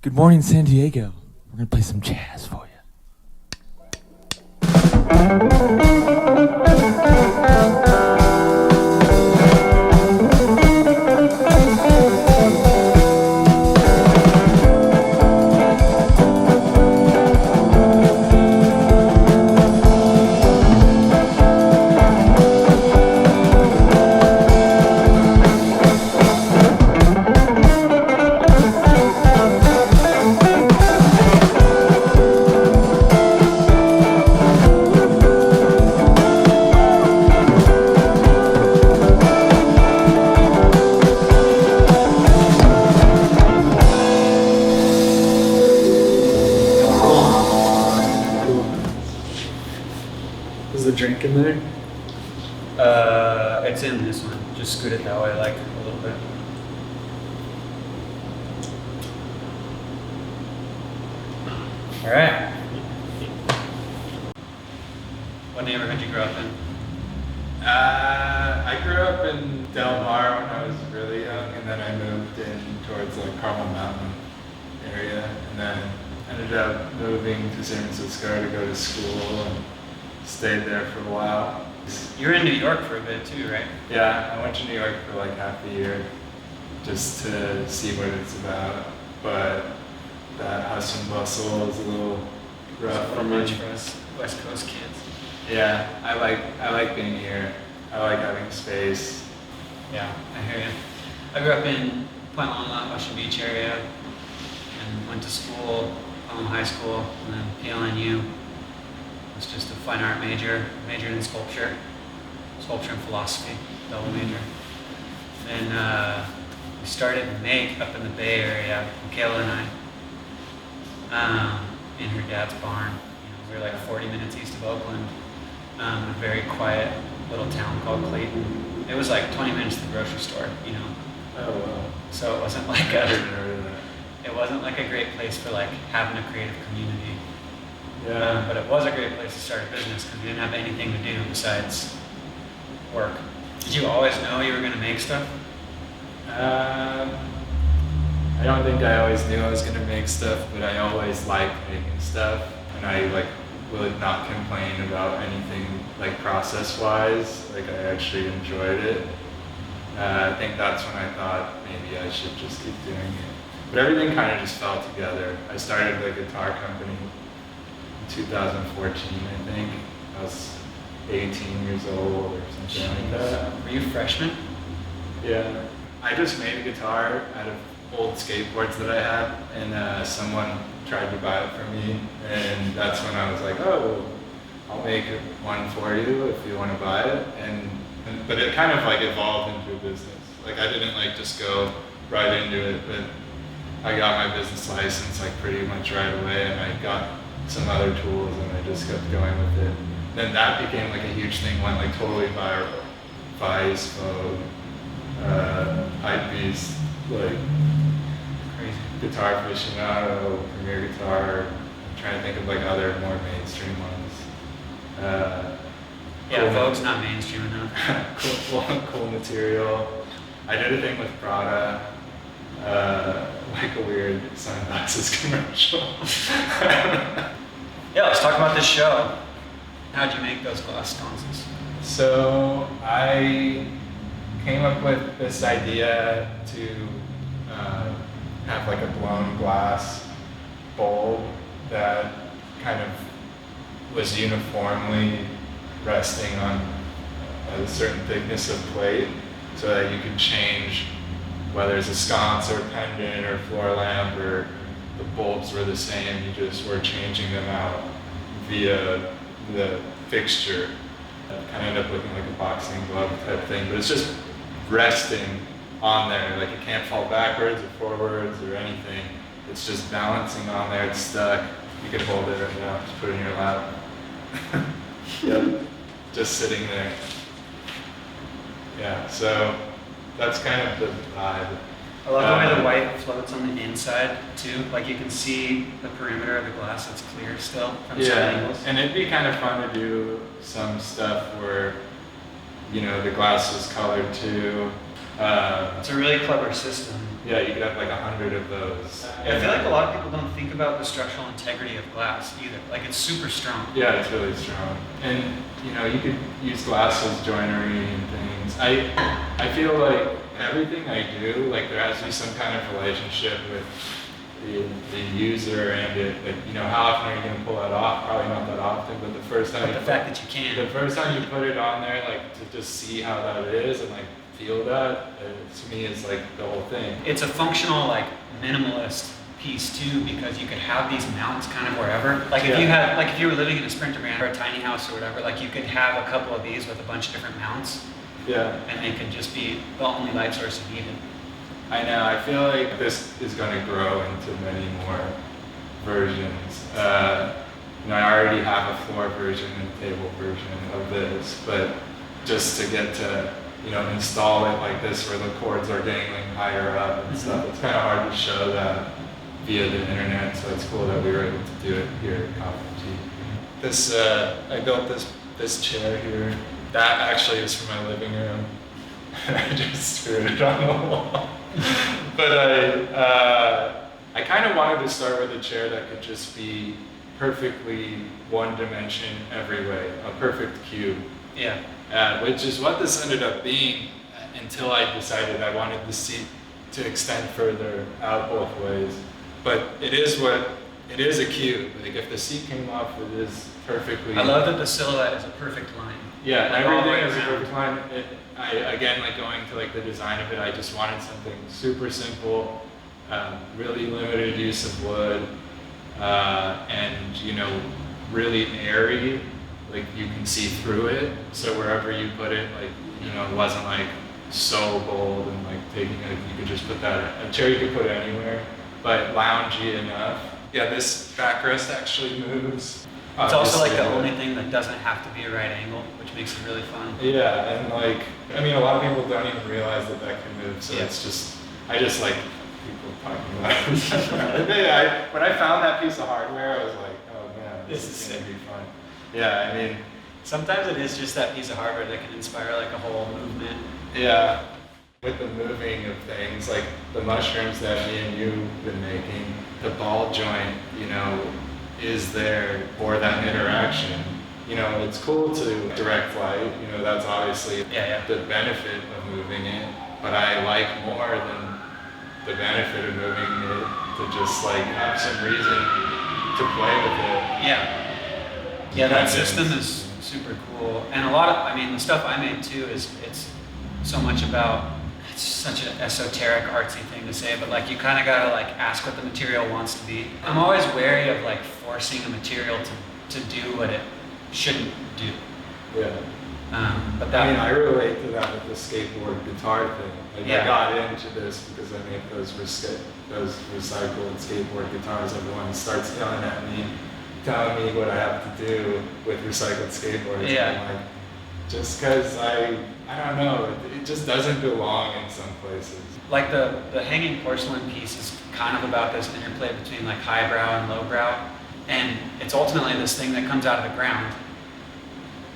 Good morning, San Diego. We're gonna play some jazz for you. Is the drink in there? It's in this one. Just scoot it that way, like a little bit. All right. What neighborhood did you grow up in? I grew up in Del Mar when I was really young, and then I moved in towards like Carmel Mountain area, and then ended up moving to San Francisco to go to school and stayed there for a while. You were in New York for a bit too, right? Yeah, I went to New York for like half a year just to see what it's about, but that hustle and bustle is a little rough for me. Much for us West Coast kids. Yeah, I like being here. I like having space. Yeah, I hear you. I grew up in Point Longmont, Ocean Beach area, and went to school, high school, and then PLNU. It's just a fine art major, majored in sculpture and philosophy, double major. Then we started Maek up in the Bay Area, Michaela and I, in her dad's barn. We were like 40 minutes east of Oakland, a very quiet little town called Clayton. It was like 20 minutes to the grocery store, Oh wow. So it wasn't like it wasn't like a great place for like having a creative community. Yeah. But it was a great place to start a business because we didn't have anything to do besides work. Did you always know you were going to make stuff? I don't think I always knew I was gonna make stuff, but I always liked making stuff, and I would not complain about anything like process-wise. Like I actually enjoyed it. I think that's when I thought maybe I should just keep doing it. But everything kind of just fell together. I started a guitar company in 2014, I think. I was 18 years old or something like that. Were you a freshman? Yeah. I just made a guitar out of old skateboards that I had, and someone tried to buy it for me, and that's when I was like, oh, I'll make one for you if you want to buy it. But it kind of evolved into a business. Like I didn't just go right into it, but I got my business license pretty much right away, and I got some other tools, and I just kept going with it. Then that became a huge thing, went totally viral. Vice, Vogue, Hypebeast, Crazy. Guitar Aficionado, Premier Guitar. I'm trying to think of other more mainstream ones. Yeah, Vogue's not mainstream enough. cool material. I did a thing with Prada, a weird sunglasses commercial. Yeah, let's talk about this show. How'd you make those glass sconces? So I came up with this idea to have a blown glass bulb that kind of was uniformly resting on a certain thickness of plate, so that you could change whether it's a sconce or pendant or floor lamp, or the bulbs were the same, you just were changing them out via the fixture. It kind of ended up looking like a boxing glove type thing, but it's just resting on there. It can't fall backwards or forwards or anything. It's just balancing on there, it's stuck. You can hold it right now, just put it in your lap. Yep, just sitting there. Yeah, so that's kind of the vibe. I love the way the white floats on the inside too. You can see the perimeter of the glass that's clear still from some angles. And it'd be kind of fun to do some stuff where, the glass is colored too. It's a really clever system. Yeah, you could have like 100 of those. Yeah, I feel like a lot of people don't think about the structural integrity of glass either. Like it's super strong. Yeah, it's really strong. And you could use glass as joinery and things. I feel like everything I do, like there has to be some kind of relationship with the user and it. Like, how often are you going to pull that off? Probably not that often, but the first time But the fact that you can. The first time you put it on there, like to just see how that is and like feel that, to me is like the whole thing. It's a functional, like minimalist piece too, because you could have these mounts kind of wherever. Like if you had, like if you were living in a sprinter van or a tiny house or whatever, like you could have a couple of these with a bunch of different mounts. Yeah. And they could just be the only light source you needed. I know, I feel like this is going to grow into many more versions. I already have a floor version and table version of this, but just to get to, install it like this where the cords are dangling higher up and stuff, it's kind of hard to show that via the internet, so it's cool that we were able to do it here at Coffee. I built this chair here. That actually is for my living room. I just screwed it on the wall. But I kind of wanted to start with a chair that could just be perfectly one dimension every way, a perfect cube. Yeah. Which is what this ended up being until I decided I wanted the seat to extend further out both ways. But it is a cube. Like if the seat came off, it is perfectly. I love that the silhouette is a perfect line. Yeah, like everything is a perfect line. Again, like going to like the design of it, I just wanted something super simple, really limited use of wood, and really airy. Like you can see through it, so wherever you put it, like it wasn't like so bold and like taking it. You could just put that a chair you could put anywhere, but loungy enough. Yeah, this backrest actually moves. It's also like the only thing that doesn't have to be a right angle, which makes it really fun. Yeah, and a lot of people don't even realize that can move, so it's just, I just like people talking about it. When I found that piece of hardware, I was like, oh man, this is gonna be fun. Yeah, sometimes it is just that piece of hardware that can inspire like a whole movement. Yeah, with the moving of things, like the mushrooms that me and you've been making, the ball joint, is there for that interaction. It's cool to direct light, that's obviously the benefit of moving it, but I like more than the benefit of moving it to just like have some reason to play with it. Yeah, that system is super cool. And a lot of, the stuff I made too it's so much about, it's such an esoteric artsy thing to say, but like you kind of gotta like ask what the material wants to be. I'm always wary of like forcing a material to do what it shouldn't do. Yeah. But that, I relate to that with the skateboard guitar thing. Like I got into this because I make those recycled skateboard guitars. Everyone starts yelling at me, telling me what I have to do with recycled skateboards. Yeah. And I'm like, just because I don't know, it just doesn't belong in some places. Like the hanging porcelain piece is kind of about this interplay between like highbrow and lowbrow, and it's ultimately this thing that comes out of the ground.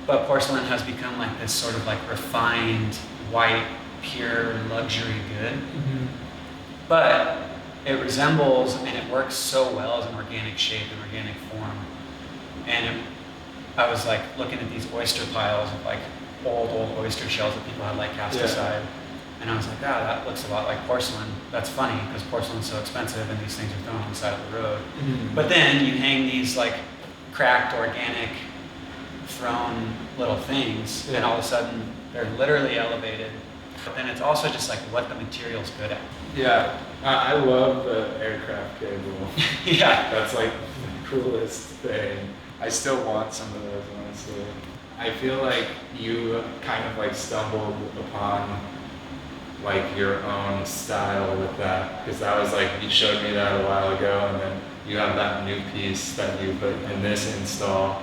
But porcelain has become like this sort of like refined, white, pure luxury good. Mm-hmm. But it resembles and it works so well as an organic shape, an organic form. And I was like looking at these oyster piles of like old oyster shells that people had like cast aside. And I was like, that looks a lot like porcelain. That's funny because porcelain's so expensive and these things are thrown on the side of the road. Mm-hmm. But then you hang these like cracked, organic, thrown little things and all of a sudden they're literally elevated. But then it's also just like what the material's good at. Yeah, I love the aircraft cable. Yeah. That's like the coolest thing. I still want some of those, honestly. I feel like you kind of like stumbled upon like your own style with that, because that was like, you showed me that a while ago, and then you have that new piece that you put in this install,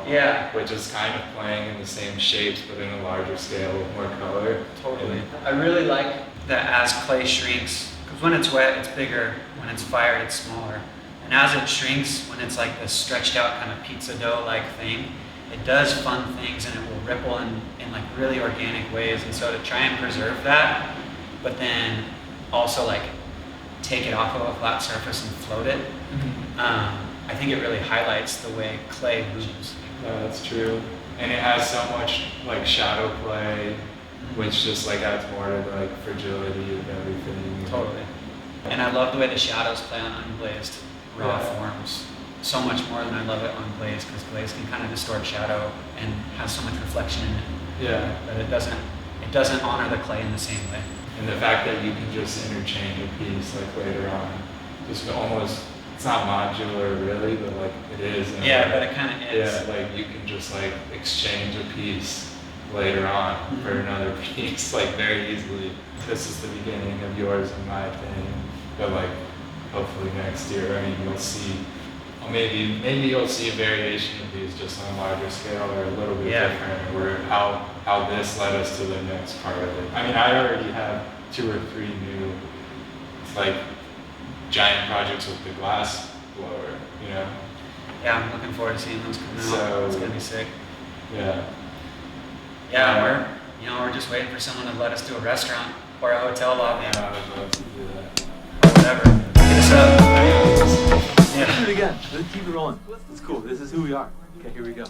which is kind of playing in the same shapes but in a larger scale with more color. Totally. I really like that as clay shrinks, because when it's wet it's bigger, when it's fired it's smaller, and as it shrinks, when it's like this stretched out kind of pizza dough like thing, it does fun things and it will ripple in like really organic ways. And so to try and preserve that, but then also like take it off of a flat surface and float it. I think it really highlights the way clay moves. Yeah, that's true. And it has so much like shadow play, which just like adds more to like fragility of everything. Totally. And I love the way the shadows play on unglazed raw forms. So much more than I love it on glaze, because glaze can kind of distort shadow and has so much reflection in it. Yeah. But it doesn't honor the clay in the same way. And the fact that you can just interchange a piece like later on, just almost, it's not modular really, but like it is. Yeah, but it kind of is. Yeah, like you can just like exchange a piece later on for another piece like very easily. This is the beginning of yours in my opinion, but like hopefully next year, I mean, you'll see, or maybe you'll see a variation of these just on a larger scale or a little bit different, or how this led us to the next part of it. I mean, I already have 2 or 3 new like giant projects with the glass blower, you know? Yeah, I'm looking forward to seeing those come out. So, it's gonna be sick. Yeah. Yeah, we're just waiting for someone to let us do a restaurant or a hotel lobby. Yeah, I would love to do that. Or whatever. Hit us up. Let's do it again. Let's keep it rolling. It's cool. This is who we are. Okay, here we go.